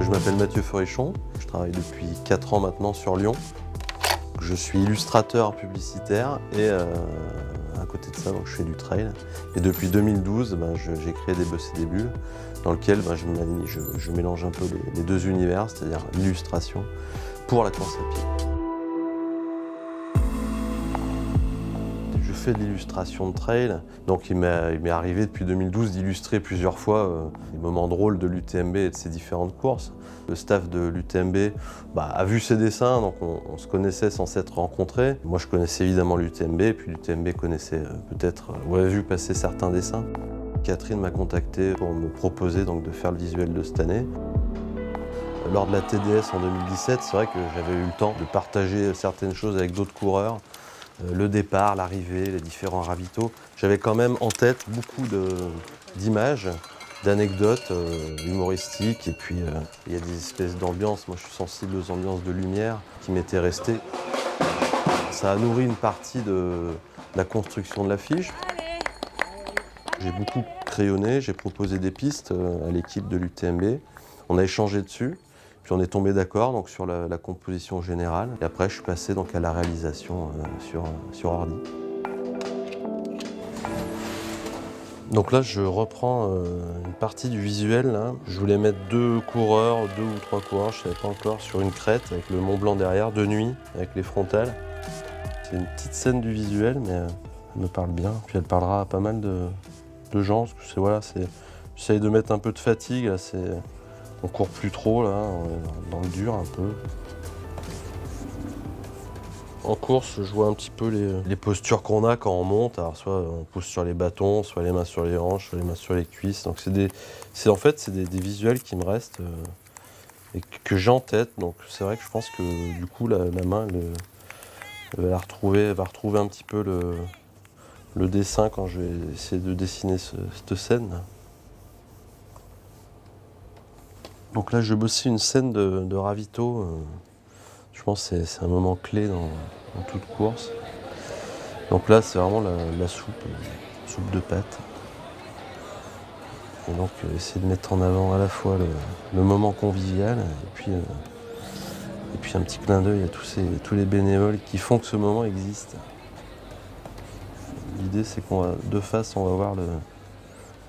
Je m'appelle Mathieu Forichon, je travaille depuis 4 ans maintenant sur Lyon. Je suis illustrateur publicitaire et à côté de ça, donc, je fais du trail. Et depuis 2012, j'ai créé des Bosses et des Bulles dans lequel je mélange un peu les deux univers, c'est-à-dire l'illustration pour la course à pied. Je fais de l'illustration de trail, donc il m'est arrivé depuis 2012 d'illustrer plusieurs fois les moments drôles de l'UTMB et de ses différentes courses. Le staff de l'UTMB a vu ces dessins, donc on se connaissait sans s'être rencontrés. Moi je connaissais évidemment l'UTMB, et puis l'UTMB connaissait peut-être, ou avait vu passer certains dessins. Catherine m'a contacté pour me proposer donc, de faire le visuel de cette année. Lors de la TDS en 2017, c'est vrai que j'avais eu le temps de partager certaines choses avec d'autres coureurs. Le départ, l'arrivée, les différents ravitaux. J'avais quand même en tête beaucoup d'images, d'anecdotes humoristiques. Et puis, il y a des espèces d'ambiances. Moi, je suis sensible aux ambiances de lumière qui m'étaient restées. Ça a nourri une partie de la construction de l'affiche. J'ai beaucoup crayonné, j'ai proposé des pistes à l'équipe de l'UTMB. On a échangé dessus. Puis on est tombé d'accord donc, sur la composition générale. Et après, je suis passé donc, à la réalisation sur ordi. Donc là, je reprends une partie du visuel. Là. Je voulais mettre 2 coureurs, 2 ou 3 coureurs, je ne savais pas encore, sur une crête avec le Mont Blanc derrière, de nuit, avec les frontales. C'est une petite scène du visuel, mais elle me parle bien. Puis elle parlera à pas mal de gens. J'essaye de mettre un peu de fatigue. Là, on court plus trop, là, on est dans le dur un peu. En course, je vois un petit peu les postures qu'on a quand on monte. Alors, soit on pousse sur les bâtons, soit les mains sur les hanches, soit les mains sur les cuisses. Donc c'est des visuels qui me restent et que j'ai en tête. Donc c'est vrai que je pense que du coup la main elle va retrouver un petit peu le dessin quand je vais essayer de dessiner cette scène. Donc là, je bossais une scène de ravito. Je pense que c'est un moment clé dans toute course. Donc là, c'est vraiment la soupe de pâtes. Et donc, essayer de mettre en avant à la fois le moment convivial et puis un petit clin d'œil à tous les bénévoles qui font que ce moment existe. L'idée, c'est qu'on va de face, on va voir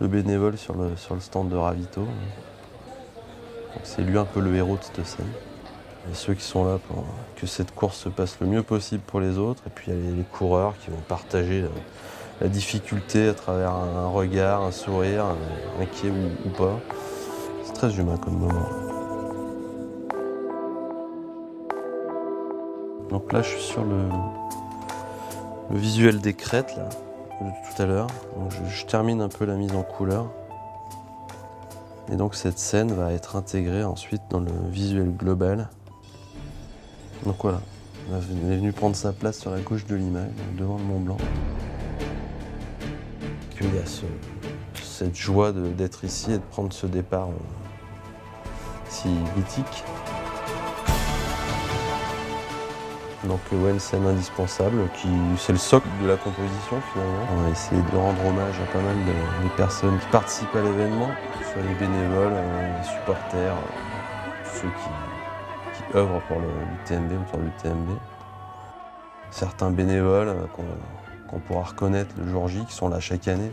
le bénévole sur le stand de ravito. C'est lui un peu le héros de cette scène. Et ceux qui sont là pour que cette course se passe le mieux possible pour les autres. Et puis il y a les coureurs qui vont partager la difficulté à travers un regard, un sourire, inquiet ou pas. C'est très humain comme moment. Donc là je suis sur le visuel des crêtes là, de tout à l'heure. Donc je termine un peu la mise en couleur. Et donc cette scène va être intégrée ensuite dans le visuel global. Donc voilà, elle est venue prendre sa place sur la gauche de l'image, devant le Mont Blanc. Il y a cette joie d'être ici et de prendre ce départ si mythique. Donc ouais, une scène indispensable, c'est le socle de la composition finalement. On va essayer de rendre hommage à pas mal de personnes qui participent à l'événement, que ce soit les bénévoles, les supporters, tous ceux qui œuvrent pour l'UTMB, autour de l'UTMB. Certains bénévoles qu'on pourra reconnaître le jour J, qui sont là chaque année.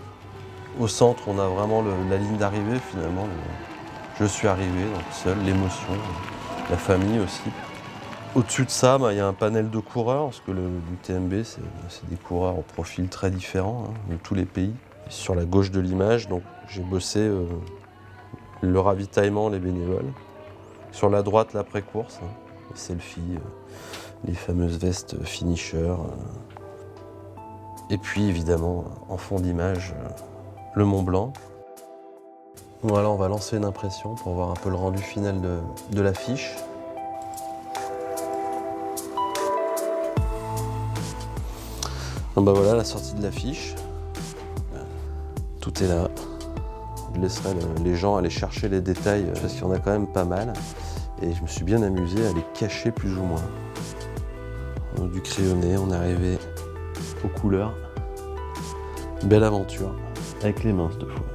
Au centre, on a vraiment la ligne d'arrivée finalement. Je suis arrivé, donc seul, l'émotion, la famille aussi. Au-dessus de ça, il y a un panel de coureurs, parce que l'UTMB, c'est des coureurs au profil très différent de tous les pays. Et sur la gauche de l'image, donc j'ai bossé le ravitaillement, les bénévoles. Sur la droite, l'après-course, les selfies, les fameuses vestes finisher. Et puis évidemment, en fond d'image, le Mont Blanc. Voilà, on va lancer une impression pour voir un peu le rendu final de l'affiche. Voilà la sortie de l'affiche. Tout est là. Je laisserai les gens aller chercher les détails parce qu'il y en a quand même pas mal. Et je me suis bien amusé à les cacher plus ou moins. On a du crayonné, on est arrivé aux couleurs. Belle aventure, avec les mains cette fois.